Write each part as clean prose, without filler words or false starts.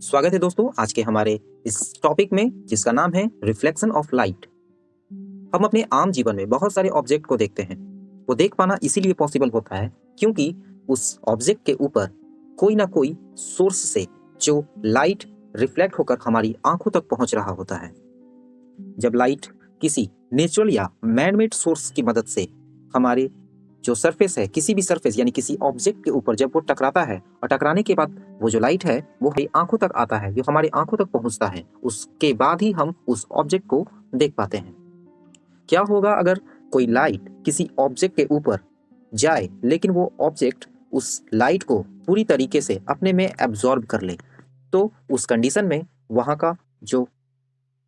स्वागत है दोस्तों आज के हमारे इस टॉपिक में जिसका नाम है रिफ्लेक्शन ऑफ लाइट। हम अपने आम जीवन में बहुत सारे ऑब्जेक्ट को देखते हैं। वो देख पाना इसीलिए पॉसिबल होता है क्योंकि उस ऑब्जेक्ट के ऊपर कोई ना कोई सोर्स से जो लाइट रिफ्लेक्ट होकर हमारी आंखों तक पहुंच रहा होता है। जब लाइट किसी नेचुरल या मैनमेड सोर्स की मदद से हमारे जो सरफेस है, किसी भी सरफेस यानी किसी ऑब्जेक्ट के ऊपर जब वो टकराता है और टकराने के बाद वो जो लाइट है वो हमारी आंखों तक आता है, जो हमारी आंखों तक पहुंचता है, उसके बाद ही हम उस ऑब्जेक्ट को देख पाते हैं। क्या होगा अगर कोई लाइट किसी ऑब्जेक्ट के ऊपर जाए लेकिन वो ऑब्जेक्ट उस लाइट को पूरी तरीके से अपने में एब्जॉर्ब कर ले? तो उस कंडीशन में वहाँ का जो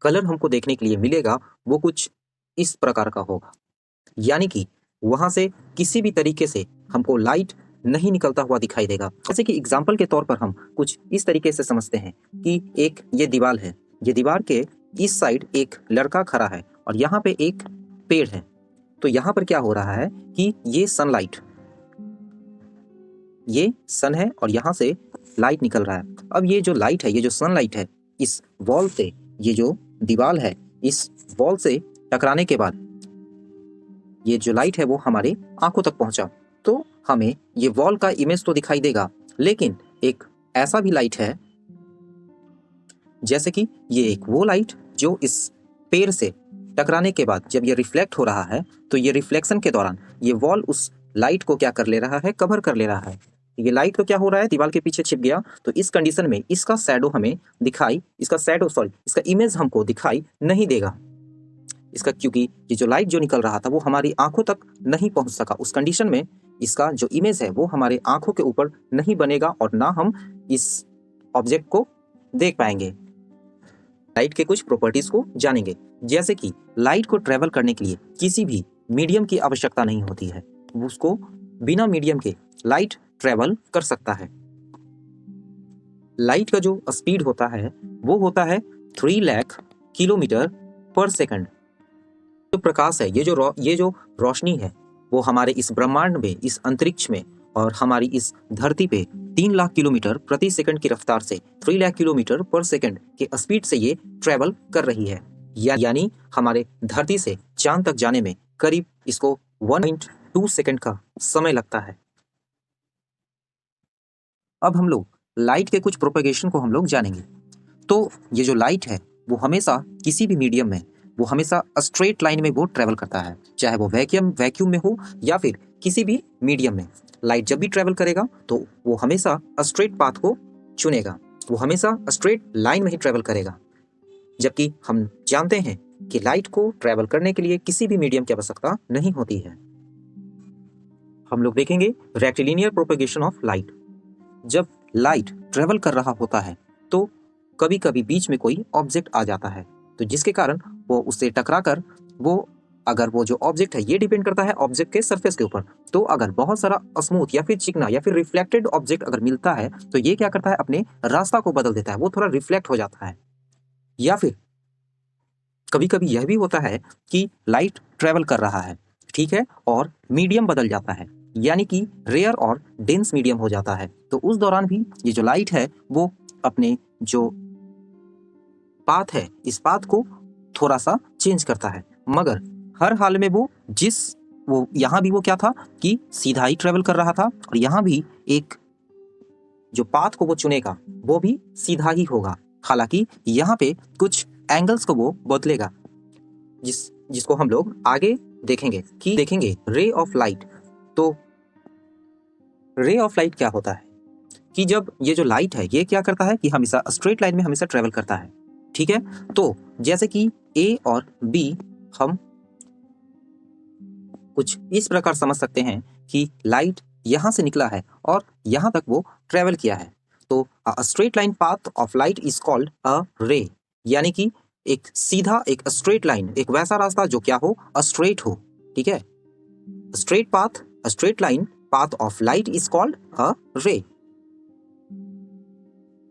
कलर हमको देखने के लिए मिलेगा वो कुछ इस प्रकार का होगा, यानी कि वहां से किसी भी तरीके से हमको लाइट नहीं निकलता हुआ दिखाई देगा। जैसे कि एग्जाम्पल के तौर पर हम कुछ इस तरीके से समझते हैं कि एक ये दीवार है, ये दीवार के इस साइड एक लड़का खड़ा है और यहाँ पे एक पेड़ है। तो यहाँ पर क्या हो रहा है कि ये सनलाइट, ये सन है और यहाँ से लाइट निकल रहा है। अब ये जो लाइट है, ये जो सनलाइट है, इस वॉल से, ये जो दीवार है, इस वॉल से टकराने के बाद ये जो लाइट है वो हमारे आंखों तक पहुंचा तो हमें ये वॉल का इमेज तो दिखाई देगा, लेकिन एक ऐसा भी लाइट है जैसे कि ये एक वो लाइट जो इस पेड़ से टकराने के बाद जब ये रिफ्लेक्ट हो रहा है तो ये रिफ्लेक्शन के दौरान ये वॉल उस लाइट को क्या कर ले रहा है, कवर कर ले रहा है। ये लाइट तो क्या हो रहा है, दीवार के पीछे छिप गया। तो इस कंडीशन में इसका शैडो हमें दिखाई, इसका इमेज हमको दिखाई नहीं देगा इसका, क्योंकि ये जो लाइट जो निकल रहा था वो हमारी आंखों तक नहीं पहुंच सका। उस कंडीशन में इसका जो इमेज है वो हमारे आंखों के ऊपर नहीं बनेगा और ना हम इस ऑब्जेक्ट को देख पाएंगे। लाइट के कुछ प्रॉपर्टीज को जानेंगे, जैसे कि लाइट को ट्रेवल करने के लिए किसी भी मीडियम की आवश्यकता नहीं होती है, उसको बिना मीडियम के लाइट ट्रेवल कर सकता है। लाइट का जो स्पीड होता है वो होता है 3 लाख किलोमीटर पर सेकंड। जो प्रकाश है, ये जो रोशनी है वो हमारे इस ब्रह्मांड में, इस अंतरिक्ष में और हमारी इस धरती पे 3 लाख किलोमीटर प्रति सेकंड की रफ्तार से 3 लाख किलोमीटर पर सेकंड के स्पीड से ये ट्रेवल कर रही है। यानी हमारे धरती से चांद तक जाने में करीब इसको 1.2 सेकंड का समय लगता है। अब हम लोग लाइट के कुछ प्रोपेगेशन को हम लोग जानेंगे। तो ये जो लाइट है वो हमेशा किसी भी मीडियम में, वो हमेशा स्ट्रेट लाइन में वो ट्रेवल करता है, चाहे वो वैक्यूम में हो या फिर किसी भी मीडियम में। लाइट जब भी ट्रेवल करेगा तो वो हमेशा स्ट्रेट पाथ को चुनेगा, वो हमेशा स्ट्रेट लाइन में ही ट्रेवल करेगा। जबकि हम जानते हैं कि लाइट को ट्रेवल करने के लिए किसी भी मीडियम की आवश्यकता नहीं होती है। हम लोग देखेंगे रेक्टिलिनियर प्रोपेगेशन ऑफ लाइट। जब लाइट ट्रेवल कर रहा होता है तो कभी कभी बीच में कोई ऑब्जेक्ट आ जाता है, तो जिसके कारण वो उससे टकराकर अगर वो जो ऑब्जेक्ट है, ये डिपेंड करता है ऑब्जेक्ट के सरफेस के ऊपर। तो अगर बहुत सारा स्मूथ या फिर चिकना या फिर रिफ्लेक्टेड ऑब्जेक्ट अगर मिलता है तो ये क्या करता है, अपने रास्ता को बदल देता है, वो थोड़ा रिफ्लेक्ट हो जाता है। या फिर कभी कभी यह भी होता है कि लाइट ट्रेवल कर रहा है, ठीक है, और मीडियम बदल जाता है, यानी कि रेयर और डेंस मीडियम हो जाता है। तो उस दौरान भी ये जो लाइट है वो अपने जो पाथ है, इस पाथ को थोड़ा सा चेंज करता है, मगर हर हाल में वो यहाँ भी वो क्या था कि सीधा ही ट्रेवल कर रहा था और यहाँ भी एक जो पाथ को वो चुनेगा वो भी सीधा ही होगा। हालांकि यहाँ पे कुछ एंगल्स को वो बदलेगा, जिसको हम लोग आगे देखेंगे रे ऑफ लाइट। तो रे ऑफ लाइट क्या होता है कि जब ये जो लाइट है ये क्या करता है कि हमेशा स्ट्रेट लाइन में हमेशा ट्रेवल करता है, ठीक है। तो जैसे कि ए और बी हम कुछ इस प्रकार समझ सकते हैं कि लाइट यहां से निकला है और यहां तक वो ट्रेवल किया है। तो a straight line path of light is called a रे, यानी कि एक सीधा, एक स्ट्रेट लाइन, एक वैसा रास्ता जो क्या हो, स्ट्रेट हो, ठीक है। Straight path, straight line path of light is called a रे।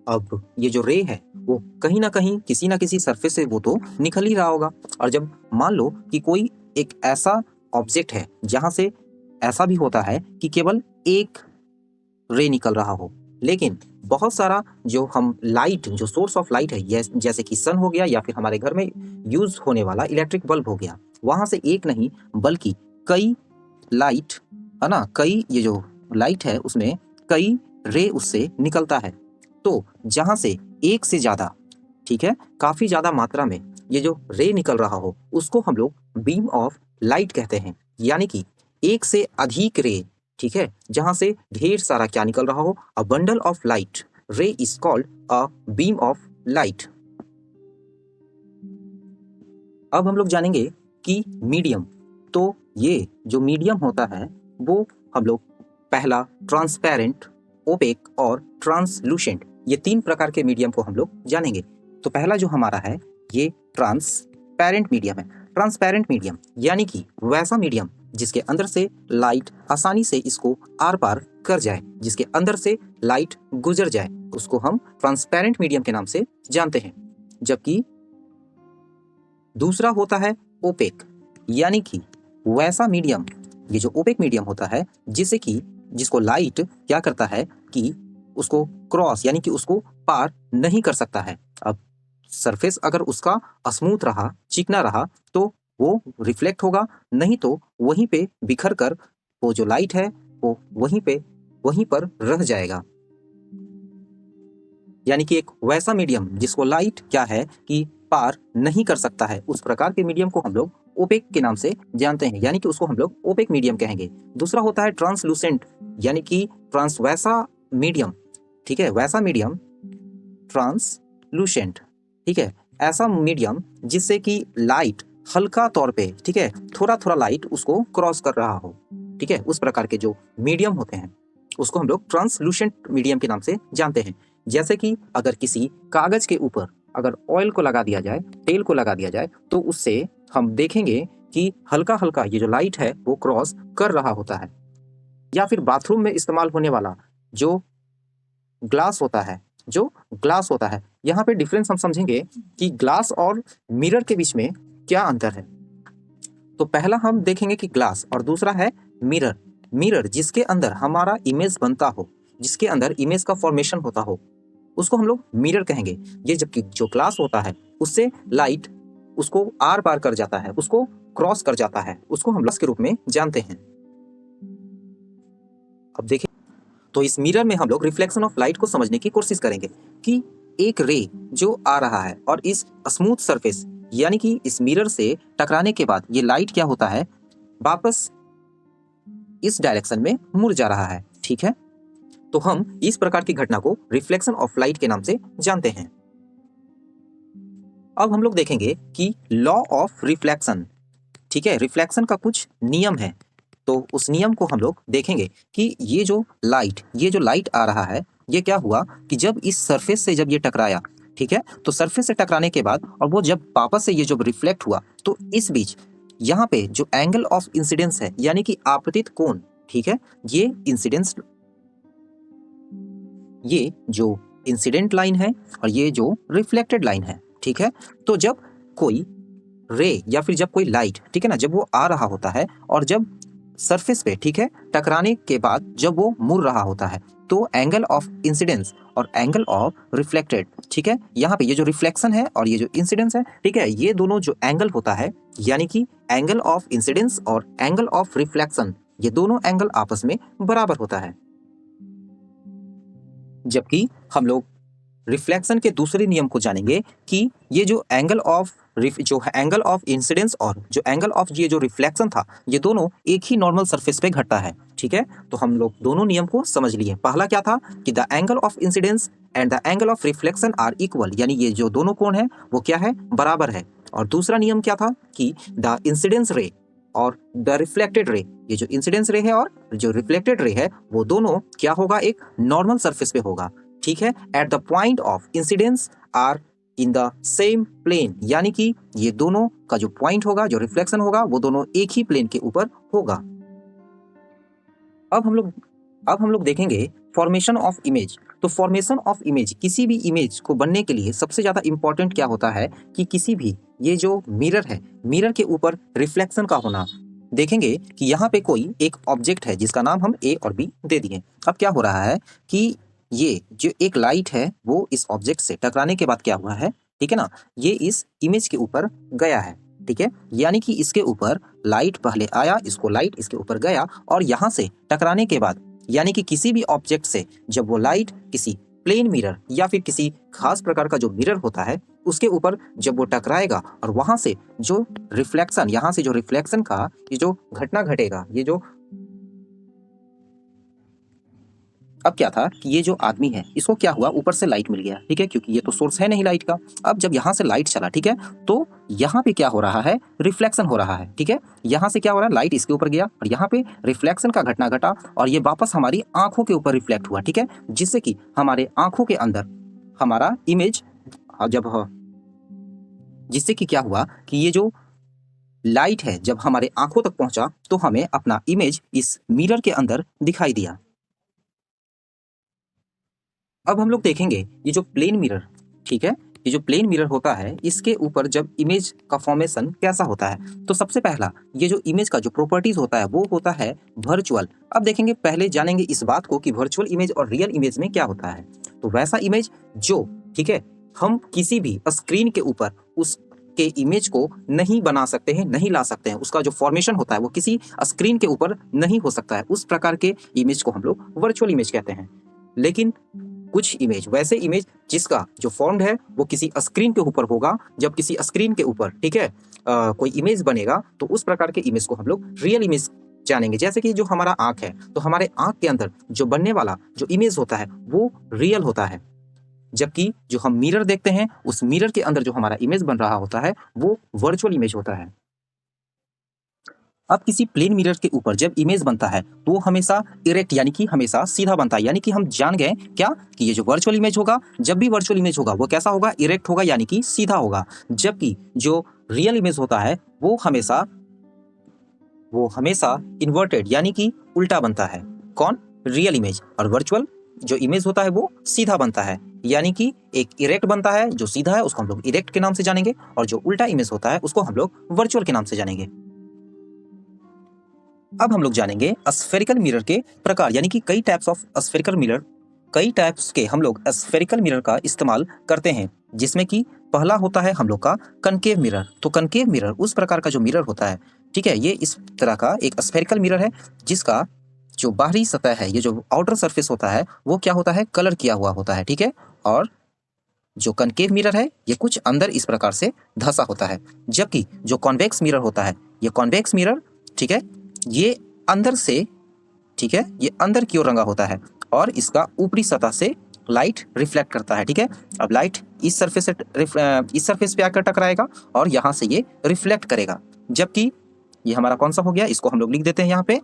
अब ये जो रे है वो कहीं ना कहीं किसी ना किसी सरफेस से वो तो निकल ही रहा होगा। और जब मान लो कि कोई एक ऐसा ऑब्जेक्ट है जहां से ऐसा भी होता है कि केवल एक रे निकल रहा हो, लेकिन बहुत सारा जो हम लाइट, जो सोर्स ऑफ लाइट है, जैसे कि सन हो गया या फिर हमारे घर में यूज होने वाला इलेक्ट्रिक बल्ब हो गया, वहां से एक नहीं बल्कि कई लाइट, है ना, कई ये जो लाइट है उसमें कई रे उससे निकलता है। तो जहां से एक से ज्यादा, ठीक है, काफी ज्यादा मात्रा में ये जो रे निकल रहा हो उसको हम लोग बीम ऑफ लाइट कहते हैं। यानी कि एक से अधिक रे, ठीक है, जहां से ढेर सारा क्या निकल रहा हो, अ बंडल ऑफ लाइट रे is called a beam of light. अब हम लोग जानेंगे कि मीडियम। तो ये जो मीडियम होता है वो हम लोग पहला ट्रांसपेरेंट, ओपेक और ट्रांसलूसेंट, ये 3 प्रकार के मीडियम को हम लोग जानेंगे। तो पहला जो हमारा है ये ट्रांसपेरेंट मीडियम है। ट्रांसपेरेंट मीडियम यानी कि वैसा मीडियम जिसके अंदर से लाइट आसानी से इसको आर पार कर जाए, जिसके अंदर से लाइट गुजर जाए, उसको हम ट्रांसपेरेंट मीडियम के नाम से जानते हैं। जबकि दूसरा होता है ओपेक, यानी कि वैसा मीडियम, ये जो ओपेक मीडियम होता है जिसको लाइट क्या करता है कि उसको क्रॉस यानी कि उसको पार नहीं कर सकता है। अब सरफेस अगर उसका स्मूथ रहा, चिकना रहा, तो वो रिफ्लेक्ट होगा, नहीं तो वहीं पे बिखर कर वो जो लाइट है वो वहीं पर रह जाएगा। यानी कि एक वैसा मीडियम जिसको लाइट क्या है कि पार नहीं कर सकता है, उस प्रकार के मीडियम को हम लोग ओपेक के नाम से जानते हैं, यानी कि उसको हम लोग ओपेक मीडियम कहेंगे। दूसरा होता है ट्रांसलूसेंट, यानी कि वैसा मीडियम, ठीक है, वैसा मीडियम ट्रांसलूसेंट, ठीक है, ऐसा मीडियम जिससे कि लाइट हल्का तौर पे, ठीक है, थोड़ा थोड़ा लाइट उसको क्रॉस कर रहा हो, ठीक है, उस प्रकार के जो मीडियम होते हैं उसको हम लोग ट्रांसलूसेंट मीडियम के नाम से जानते हैं। जैसे कि अगर किसी कागज के ऊपर अगर ऑयल को लगा दिया जाए, तेल को लगा दिया जाए, तो उससे हम देखेंगे कि हल्का हल्का ये जो लाइट है वो क्रॉस कर रहा होता है। या फिर बाथरूम में इस्तेमाल होने वाला जो ग्लास होता है, यहाँ पे डिफरेंस हम समझेंगे कि ग्लास और मिरर के बीच में क्या अंतर है। तो पहला हम देखेंगे कि ग्लास और दूसरा है मिरर जिसके अंदर हमारा इमेज बनता हो, जिसके अंदर इमेज का फॉर्मेशन होता हो, उसको हम लोग मिरर कहेंगे। ये जबकि जो ग्लास होता है उससे लाइट उसको आर पार कर जाता है, उसको क्रॉस कर जाता है, उसको हम ग्लास के रूप में जानते हैं। अब देखिए, तो इस मिरर में हम लोग रिफ्लेक्शन ऑफ लाइट को समझने की कोशिश करेंगे कि एक रे जो आ रहा है और इस स्मूथ सरफेस यानी कि इस मिरर से टकराने के बाद ये लाइट क्या होता है, वापस इस डायरेक्शन में मुड़ जा रहा है, ठीक है। तो हम इस प्रकार की घटना को रिफ्लेक्शन ऑफ लाइट के नाम से जानते हैं। अब हम लोग देखेंगे कि लॉ ऑफ रिफ्लेक्शन, ठीक है, रिफ्लेक्शन का कुछ नियम है। तो उस नियम को हम लोग देखेंगे कि ये जो लाइट आ रहा है, ये क्या हुआ कि जब इस सरफेस से जब ये टकराया, ठीक है, तो सरफेस से टकराने के बाद और वो जब वापस से ये जो रिफ्लेक्ट हुआ, तो इस बीच यहाँ पे जो एंगल ऑफ इंसिडेंस है यानी कि आपतित कोण, ठीक है, ये जो इंसिडेंट लाइन है और ये जो रिफ्लेक्टेड लाइन है, ठीक है। तो जब कोई रे या फिर जब कोई लाइट, ठीक है ना, जब वो आ रहा होता है और जब सरफेस पे, ठीक है, टकराने के बाद जब वो मुड़ रहा होता है, तो एंगल ऑफ इंसिडेंस और एंगल ऑफ रिफ्लेक्टेड, ठीक है, यहाँ पे ये जो रिफ्लेक्शन है और ये जो इंसिडेंस है, ठीक है, ये दोनों जो एंगल होता है यानी कि एंगल ऑफ इंसिडेंस और एंगल ऑफ रिफ्लेक्शन, ये दोनों एंगल आपस में बराबर होता है। जबकि हम लोग रिफ्लेक्शन के दूसरे नियम को जानेंगे कि ये जो एंगल ऑफ इंसिडेंस और जो एंगल ऑफ ये जो रिफ्लेक्शन था, ये दोनों एक ही नॉर्मल सरफेस पे घटता है, ठीक है। तो हम लोग दोनों नियम को समझ लिए। पहला क्या था कि the angle of incidence and the angle of reflection are equal, यानी ये जो दोनों कोण है वो क्या है, बराबर है। और दूसरा नियम क्या था कि द इंसिडेंस रे और द रिफ्लेक्टेड रे, ये जो इंसिडेंस रे है और जो रिफ्लेक्टेड रे है वो दोनों क्या होगा, एक नॉर्मल सरफेस पे होगा, ठीक है। At the point of incidence are in the same plane, यानी कि ये दोनों का जो पॉइंट होगा, जो रिफ्लेक्शन होगा, वो दोनों एक ही प्लेन के ऊपर होगा। अब हम लोग देखेंगे फॉर्मेशन ऑफ इमेज। तो फॉर्मेशन ऑफ इमेज, किसी भी इमेज को बनने के लिए सबसे ज्यादा इंपॉर्टेंट क्या होता है कि किसी भी ये जो मिरर है, मिरर के ऊपर रिफ्लेक्शन का होना। देखेंगे कि यहाँ पे कोई एक ऑब्जेक्ट है जिसका नाम हम ए और बी दे दिए। अब क्या हो रहा है कि ये जो एक लाइट है वो इस ऑब्जेक्ट से टकराने के बाद क्या हुआ है, ठीक है ना, ये इस इमेज के ऊपर गया है, ठीक है, यानी कि इसके ऊपर लाइट पहले आया, इसको लाइट इसके ऊपर गया और यहाँ से टकराने के बाद यानी कि किसी भी ऑब्जेक्ट से जब वो लाइट किसी प्लेन मिरर या फिर किसी खास प्रकार का जो मिरर होता है उसके ऊपर जब वो टकराएगा और वहां से जो रिफ्लेक्शन, यहाँ से जो रिफ्लेक्शन का ये जो घटना घटेगा, ये जो अब क्या था कि ये जो आदमी है इसको क्या हुआ, ऊपर से लाइट मिल गया, ठीक है, क्योंकि ये तो सोर्स है नहीं लाइट का। अब जब यहाँ से लाइट चला, ठीक है, तो यहाँ पे क्या हो रहा है, रिफ्लेक्शन हो रहा है, ठीक है, यहाँ से क्या हो रहा है, लाइट इसके ऊपर गया और यहाँ पे रिफ्लेक्शन का घटना घटा और ये वापस हमारी आंखों के ऊपर रिफ्लेक्ट हुआ, ठीक है, जिससे कि हमारे आंखों के अंदर हमारा इमेज जब जिससे कि क्या हुआ कि ये जो लाइट है जब हमारे आंखों तक पहुंचा तो हमें अपना इमेज इस मिरर के अंदर दिखाई दिया। अब हम लोग देखेंगे ये जो प्लेन मिरर, ठीक है, ये जो प्लेन मिरर होता है इसके ऊपर जब इमेज का फॉर्मेशन कैसा होता है, तो सबसे पहला ये जो इमेज का जो प्रॉपर्टीज होता है वो होता है वर्चुअल। अब देखेंगे, पहले जानेंगे इस बात को कि वर्चुअल इमेज और रियल इमेज में क्या होता है। तो वैसा इमेज जो, ठीक है, हम किसी भी स्क्रीन के ऊपर उसके इमेज को नहीं बना सकते हैं, नहीं ला सकते हैं, उसका जो फॉर्मेशन होता है वो किसी स्क्रीन के ऊपर नहीं हो सकता है, उस प्रकार के इमेज को हम लोग वर्चुअल इमेज कहते हैं। लेकिन कुछ इमेज, वैसे इमेज जिसका जो फॉर्म्ड है वो किसी स्क्रीन के ऊपर होगा, जब किसी स्क्रीन के ऊपर, ठीक है, कोई इमेज बनेगा तो उस प्रकार के इमेज को हम लोग रियल इमेज जानेंगे। जैसे कि जो हमारा आंख है तो हमारे आंख के अंदर जो बनने वाला जो इमेज होता है वो रियल होता है, जबकि जो हम मिरर देखते हैं उस मिरर के अंदर जो हमारा इमेज बन रहा होता है वो वर्चुअल इमेज होता है। अब किसी प्लेन मिरर के ऊपर जब इमेज बनता है तो वो हमेशा इरेक्ट यानी कि हमेशा सीधा बनता है, यानी कि हम जान गए क्या कि ये जो वर्चुअल इमेज होगा, जब भी वर्चुअल इमेज होगा वो कैसा होगा, इरेक्ट होगा यानी कि सीधा होगा, जबकि जो रियल इमेज होता है वो हमेशा इन्वर्टेड यानी कि उल्टा बनता है। कौन, रियल इमेज। और वर्चुअल जो इमेज होता है वो सीधा बनता है, यानी कि एक इरेक्ट बनता है, जो सीधा है उसको हम लोग इरेक्ट के नाम से जानेंगे और जो उल्टा इमेज होता है उसको हम लोग वर्चुअल के नाम से जानेंगे। अब हम लोग जानेंगे स्फेरिकल मिरर के प्रकार, यानी कि कई टाइप्स ऑफ स्फेरिकल मिरर, कई टाइप्स के हम लोग स्फेरिकल मिरर का इस्तेमाल करते हैं, जिसमें कि पहला होता है हम लोग का कनकेव मिरर। तो कनकेव मिरर उस प्रकार का जो मिरर होता है, ठीक है, ये इस तरह का एक स्फेरिकल मिरर है जिसका जो बाहरी सतह है, ये जो आउटर सरफेस होता है वो क्या होता है, कलर किया हुआ होता है, ठीक है, और जो कनकेव मिरर है ये कुछ अंदर इस प्रकार से धंसा होता है, जबकि जो कॉन्वेक्स मिरर होता है, ये कॉन्वेक्स मिरर, ठीक है, ये अंदर से, ठीक है, ये अंदर की ओर रंगा होता है और इसका ऊपरी सतह से लाइट रिफ्लेक्ट करता है, ठीक है। अब लाइट इस सरफेस पे आकर टकराएगा और यहाँ से ये रिफ्लेक्ट करेगा, जबकि ये हमारा कौन सा हो गया, इसको हम लोग लिख देते हैं यहाँ पे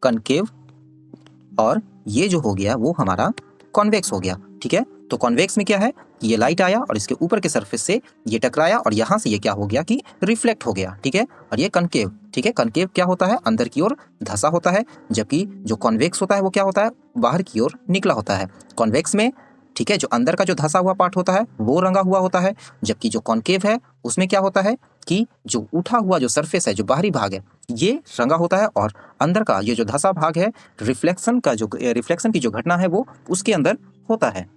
कनकेव, और ये जो हो गया वो हमारा कॉन्वेक्स हो गया, ठीक है। तो कॉन्वेक्स में क्या है, ये लाइट आया और इसके ऊपर के सरफेस से ये टकराया और यहाँ से ये क्या हो गया कि रिफ्लेक्ट हो गया, ठीक है। और ये कनकेव, ठीक है, कनकेव क्या होता है, अंदर की ओर धंसा होता है, जबकि जो कॉन्वेक्स होता है वो क्या होता है, बाहर की ओर निकला होता है। कॉन्वेक्स में, ठीक है, जो अंदर का जो धंसा हुआ पार्ट होता है वो रंगा हुआ होता है, जबकि जो कॉन्केव है उसमें क्या होता है कि जो उठा हुआ जो सरफेस है, जो बाहरी भाग है, ये रंगा होता है और अंदर का ये जो धंसा भाग है, रिफ्लेक्शन की जो घटना है वो उसके अंदर होता है।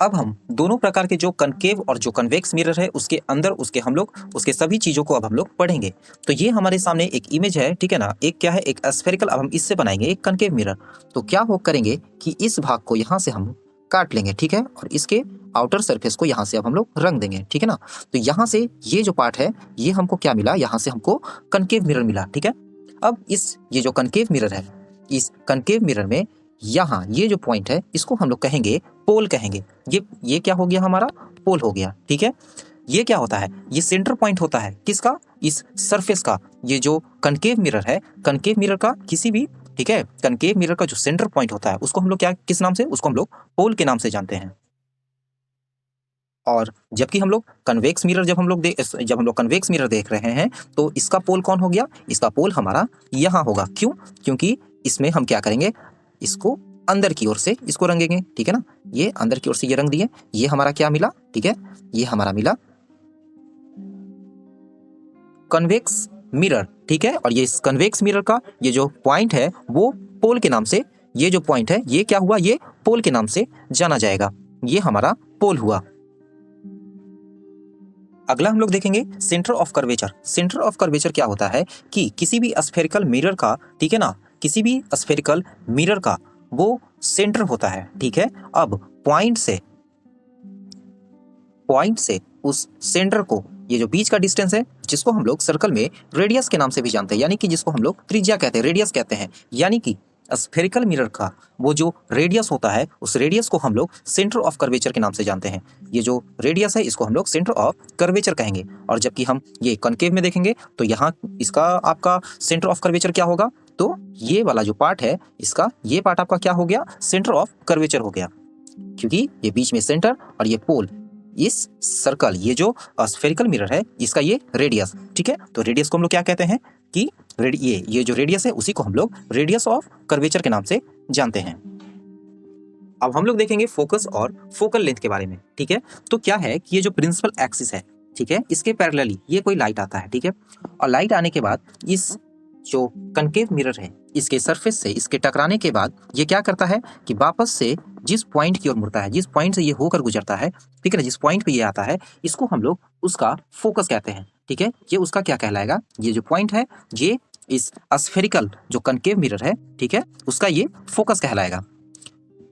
अब हम दोनों प्रकार के जो कनकेव और जो कन्वेक्स मिरर है उसके अंदर हम लोग उसके सभी चीजों को अब हम लोग पढ़ेंगे। तो ये हमारे सामने एक इमेज है, ठीक है ना, एक क्या है, एक स्फेरिकल, अब हम इससे बनाएंगे एक कनकेव मिरर। तो क्या वो करेंगे कि इस भाग को यहाँ से हम काट लेंगे, ठीक है, और इसके आउटर सरफेस को यहाँ से अब हम लोग रंग देंगे, ठीक है ना। तो यहाँ से ये जो पार्ट है ये हमको क्या मिला, यहाँ से हमको कनकेव मिरर मिला, ठीक है। अब ये जो कनकेव मिरर है, इस कनकेव मिरर में यहाँ ये जो पॉइंट है इसको हम लोग कहेंगे पोल कहेंगे। ये क्या हो गया, हमारा पोल हो गया, ठीक है। ये क्या होता है, ये सेंटर पॉइंट होता है किसका, इस सरफेस का। ये जो कनकेव मिरर है, कनकेव मिरर का किसी भी, ठीक है, कनकेव मिरर का जो सेंटर पॉइंट होता है उसको हम लोग क्या, किस नाम से, उसको हम लोग पोल के नाम से जानते हैं। और जबकि हम लोग कन्वेक्स मिरर जब हम लोग कन्वेक्स मिरर देख रहे हैं तो इसका पोल कौन हो गया, इसका पोल हमारा यहाँ होगा। क्यों, क्योंकि इसमें हम क्या करेंगे, इसको अंदर की ओर से इसको रंगेंगे, ठीक है ना। ये अंदर की ओर से ये रंग दिए, ये हमारा क्या मिला, ठीक है, ये हमारा मिला कन्वेक्स मिरर, ठीक है। और ये इस कन्वेक्स मिरर का ये जो पॉइंट है वो पोल के नाम से, ये जो पॉइंट है ये क्या हुआ, ये पोल के नाम से जाना जाएगा। ये हमारा पोल हुआ। अगला हम लोग देखेंगे centre of curvature. Centre of curvature क्या होता है कि किसी भी स्फेरिकल मिरर का, ठीक है ना, किसी भी स्फेरिकल मिरर का वो सेंटर होता है, ठीक है। अब पॉइंट से उस सेंटर को, ये जो बीच का डिस्टेंस है जिसको हम लोग सर्कल में रेडियस के नाम से भी जानते हैं, यानी कि जिसको हम लोग त्रिज्या कहते हैं, रेडियस कहते हैं, यानी कि स्फेरिकल मिरर का वो जो रेडियस होता है उस रेडियस को हम लोग सेंटर ऑफ कर्वेचर के नाम से जानते हैं। ये जो रेडियस है इसको हम लोग सेंटर ऑफ कर्वेचर कहेंगे। और जबकि हम ये कनकेव में देखेंगे तो यहाँ इसका आपका सेंटर ऑफ कर्वेचर क्या होगा, तो ये वाला जो पार्ट है इसका, ये पार्ट आपका क्या हो गया, सेंटर ऑफ कर्वेचर हो गया, क्योंकि ये बीच में सेंटर और ये पोल, इस सर्कल, ये जो स्फेरिकल मिरर है इसका ये रेडियस, ठीक है। तो रेडियस को हम लोग क्या कहते हैं कि ये जो रेडियस है उसी को हम लोग रेडियस ऑफ कर्वेचर के नाम से जानते हैं। अब हम लोग देखेंगे फोकस और फोकल लेंथ के बारे में, ठीक है। तो क्या है कि ये जो प्रिंसिपल एक्सिस है, ठीक है, इसके पैरेलली ये कोई लाइट आता है, ठीक है। और लाइट आने के बाद इस जो कनकेव मिरर है इसके सरफेस से इसके टकराने के बाद ये क्या करता है कि वापस से जिस पॉइंट की ओर मुड़ता है, जिस पॉइंट से ये होकर गुजरता है, ठीक है ना, जिस पॉइंट पे ये आता है इसको हम लोग उसका फोकस कहते हैं, ठीक है। ये उसका क्या कहलाएगा, ये जो पॉइंट है ये इस स्फेरिकल जो कनकेव मिरर है, ठीक है, उसका ये फोकस कहलाएगा।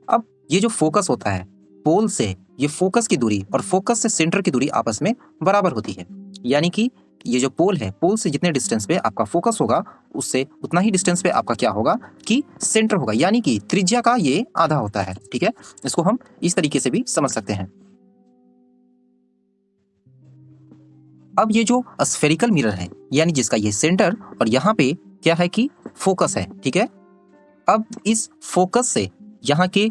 अब ये जो फोकस होता है, पोल से ये फोकस की दूरी और फोकस से सेंटर की दूरी आपस में बराबर होती है, यानी कि ये जो पोल है, पोल से जितने डिस्टेंस पे आपका फोकस होगा उससे उतना ही डिस्टेंस पे आपका क्या होगा कि सेंटर होगा, यानी कि त्रिज्या का ये आधा होता है, ठीक है। इसको हम इस तरीके से भी समझ सकते हैं। अब ये जो स्फेरिकल मिरर है, यानी जिसका ये सेंटर और यहाँ पे क्या है कि फोकस है, ठीक है। अब इस फोकस से यहाँ के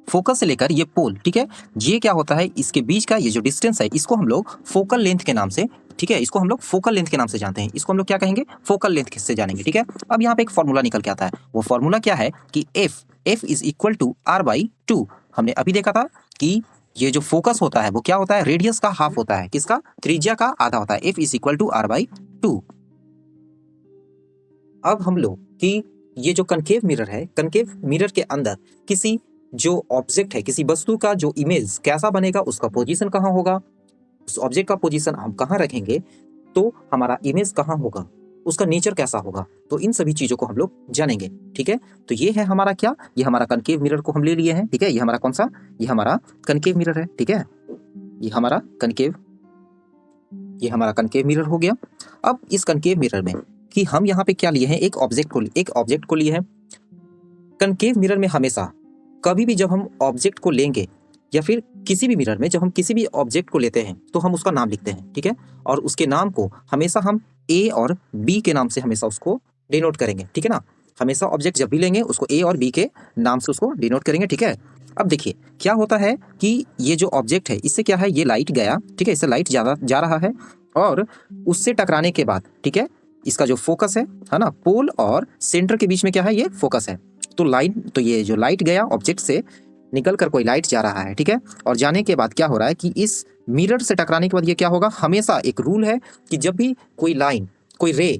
फोकस से लेकर ये पोल, ठीक है, ये क्या होता है, इसके बीच का ये जो डिस्टेंस है इसको हम लोग फोकल लेंथ के नाम से, ठीक है, इसको हम लोग फोकल लेंथ के नाम से जानते हैं। इसको हम लोग क्या कहेंगे, फोकल लेंथ से जानेंगे, ठीक है। अब यहाँ पे एक फॉर्मूला निकल के आता है, वो फॉर्मूला क्या है कि F is equal to r/2। हमने अभी देखा था कि ये जो फोकस होता है वो क्या होता है, रेडियस का हाफ होता है, किसका, त्रिज्या का आधा होता है। F is equal to r/2। अब हम लोग कि ये जो कनकेव मिरर है, कनकेव मिरर के अंदर किसी जो ऑब्जेक्ट है, किसी वस्तु का जो इमेज कैसा बनेगा, उसका पोजीशन कहाँ होगा, उस ऑब्जेक्ट का पोजीशन हम कहाँ रखेंगे तो हमारा इमेज कहाँ होगा, उसका नेचर कैसा होगा, तो इन सभी चीजों को हम लोग जानेंगे, ठीक है। तो ये है हमारा क्या, ये हमारा कनकेव मिरर को हम ले लिए हैं, ठीक है। ये हमारा कौन सा, ये हमारा कनकेव मिरर है, ठीक है। ये हमारा कनकेव मिरर हो गया। अब इस कनकेव मिरर में कि हम यहाँ पे क्या लिए हैं, एक ऑब्जेक्ट को लिए हैं। कनकेव मिरर में हमेशा कभी भी जब हम ऑब्जेक्ट को लेंगे या फिर किसी भी मिरर में जब हम किसी भी ऑब्जेक्ट को लेते हैं तो हम उसका नाम लिखते हैं, ठीक है। और उसके नाम को हमेशा हम ए और बी के नाम से हमेशा उसको डिनोट करेंगे, ठीक है ना। हमेशा ऑब्जेक्ट जब भी लेंगे उसको ए और बी के नाम से उसको डिनोट करेंगे, ठीक है। अब देखिए क्या होता है कि ये जो ऑब्जेक्ट है इससे क्या है, ये लाइट गया, ठीक है, इससे लाइट जा रहा है और उससे टकराने के बाद, ठीक है, इसका जो फोकस है ना, पोल और सेंटर के बीच में क्या है, ये फोकस है। तो ये जो लाइट गया ऑब्जेक्ट से निकल कर कोई लाइट जा रहा है, ठीक है। और जाने के बाद क्या हो रहा है कि इस मिरर से टकराने के बाद ये क्या होगा, हमेशा एक रूल है कि जब भी कोई लाइन, कोई रे,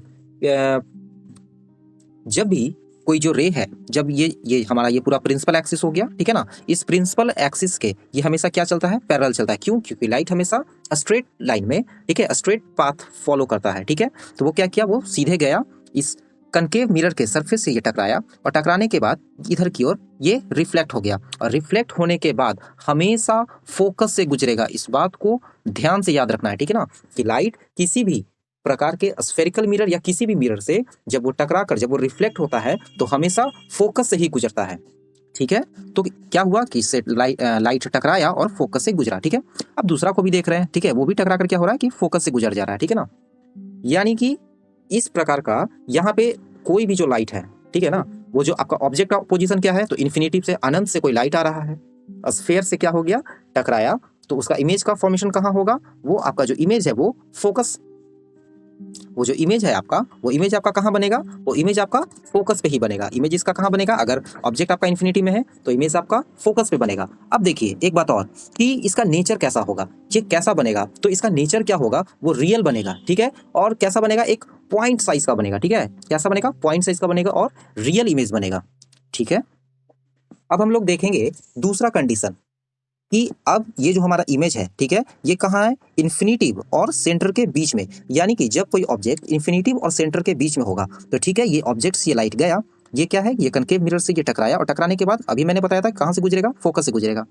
जब भी कोई जो रे है, जब ये हमारा ये पूरा प्रिंसिपल एक्सिस हो गया, ठीक है ना, इस प्रिंसिपल एक्सिस के ये हमेशा क्या चलता है, पैरेलल चलता है। क्यों, क्योंकि लाइट हमेशा स्ट्रेट लाइन में, ठीक है, स्ट्रेट पाथ फॉलो करता है, ठीक है। तो वो क्या किया, वो सीधे गया इस कनकेव मिरर के सरफेस से ये टकराया और टकराने के बाद इधर की ओर ये रिफ्लेक्ट हो गया और रिफ्लेक्ट होने के बाद हमेशा फोकस से गुजरेगा। इस बात को ध्यान से याद रखना है, ठीक है ना, कि लाइट किसी भी प्रकार के स्फेरिकल मिरर या किसी भी मिरर से जब वो टकरा कर जब वो रिफ्लेक्ट होता है तो हमेशा फोकस से ही गुजरता है, ठीक है। तो क्या हुआ कि इससे लाइट टकराया और फोकस से गुजरा, ठीक है। अब दूसरा को भी देख रहे हैं, ठीक है, वो भी टकरा कर क्या हो रहा है कि फोकस से गुजर जा रहा है, ठीक है ना। यानी कि इस प्रकार का यहाँ पे कोई भी जो लाइट है, ठीक है ना, वो जो आपका ऑब्जेक्ट का पोजीशन क्या है, तो इन्फिनिटी से अनंत से कोई लाइट आ रहा है, स्फेयर से क्या हो गया, टकराया, तो उसका इमेज का फॉर्मेशन कहाँ होगा, वो आपका जो इमेज है वो फोकस वो जो इमेज है आपका, वो इमेज आपका कहाँ बनेगा, वो इमेज आपका फोकस पे ही बनेगा। इमेज इसका कहाँ बनेगा, अगर ऑब्जेक्ट आपका इन्फिनिटी में है तो इमेज आपका फोकस पे बनेगा। अब देखिए एक बात और कि इसका नेचर कैसा होगा, ये कैसा बनेगा, तो इसका नेचर क्या होगा, वो रियल बनेगा, ठीक है। और कैसा बनेगा, एक पॉइंट साइज का बनेगा, ठीक है। कैसा बनेगा, पॉइंट साइज का बनेगा और रियल इमेज बनेगा, ठीक है। अब हम लोग देखेंगे दूसरा कंडीशन कि अब ये जो हमारा इमेज है, ठीक है, ये कहाँ है, इन्फिनिटिव और सेंटर के बीच में। यानी कि जब कोई ऑब्जेक्ट इन्फिनिटिव और सेंटर के बीच में होगा तो ठीक है, ये ऑब्जेक्ट से ये लाइट गया, ये क्या है, ये कनकेव मिरर से ये टकराया और टकराने के बाद अभी मैंने बताया था कहाँ से गुजरेगा, फोकस से गुजरेगा।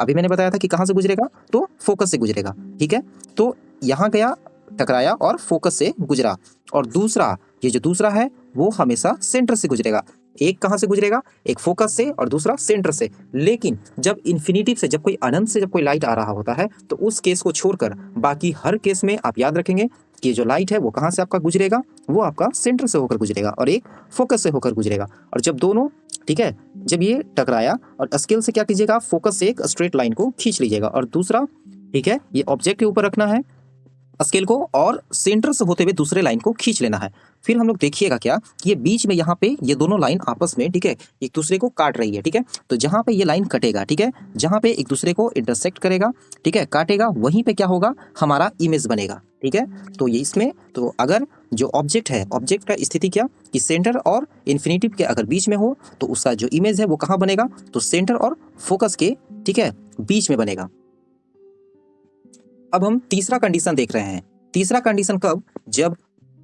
अभी मैंने बताया था कि कहाँ से गुजरेगा, तो फोकस से गुजरेगा, ठीक है। तो यहाँ गया, टकराया और फोकस से गुजरा। और दूसरा, ये जो दूसरा है वो हमेशा सेंटर से गुजरेगा। एक कहाँ से गुजरेगा, एक फोकस से और दूसरा सेंटर से। लेकिन जब इन्फिनिटिव से, जब कोई अनंत से जब कोई लाइट आ रहा होता है तो उस केस को छोड़कर बाकी हर केस में आप याद रखेंगे कि जो लाइट है वो कहाँ से आपका गुजरेगा, वो आपका सेंटर से होकर गुजरेगा और एक फोकस से होकर गुजरेगा। और जब दोनों, ठीक है, जब ये टकराया और स्केल से क्या कीजिएगा, फोकस से एक स्ट्रेट लाइन को खींच लीजिएगा। और दूसरा, ठीक है, ये ऑब्जेक्ट के ऊपर रखना है स्केल को और सेंटर से होते हुए दूसरे लाइन को खींच लेना है। फिर हम लोग देखिएगा क्या कि ये बीच में यहाँ पे ये दोनों लाइन आपस में, ठीक है, एक दूसरे को काट रही है, ठीक है। तो जहाँ पे ये लाइन कटेगा, ठीक है, जहाँ पे एक दूसरे को इंटरसेक्ट करेगा, ठीक है, काटेगा, वहीं पे क्या होगा, हमारा इमेज बनेगा, ठीक है। तो ये इसमें, तो अगर जो ऑब्जेक्ट है, ऑब्जेक्ट का स्थिति क्या कि सेंटर और इन्फिनिटिव के अगर बीच में हो तो उसका जो इमेज है वो कहाँ बनेगा, तो सेंटर और फोकस के, ठीक है, बीच में बनेगा। अब हम तीसरा कंडीशन देख रहे हैं। तीसरा कंडीशन कब, जब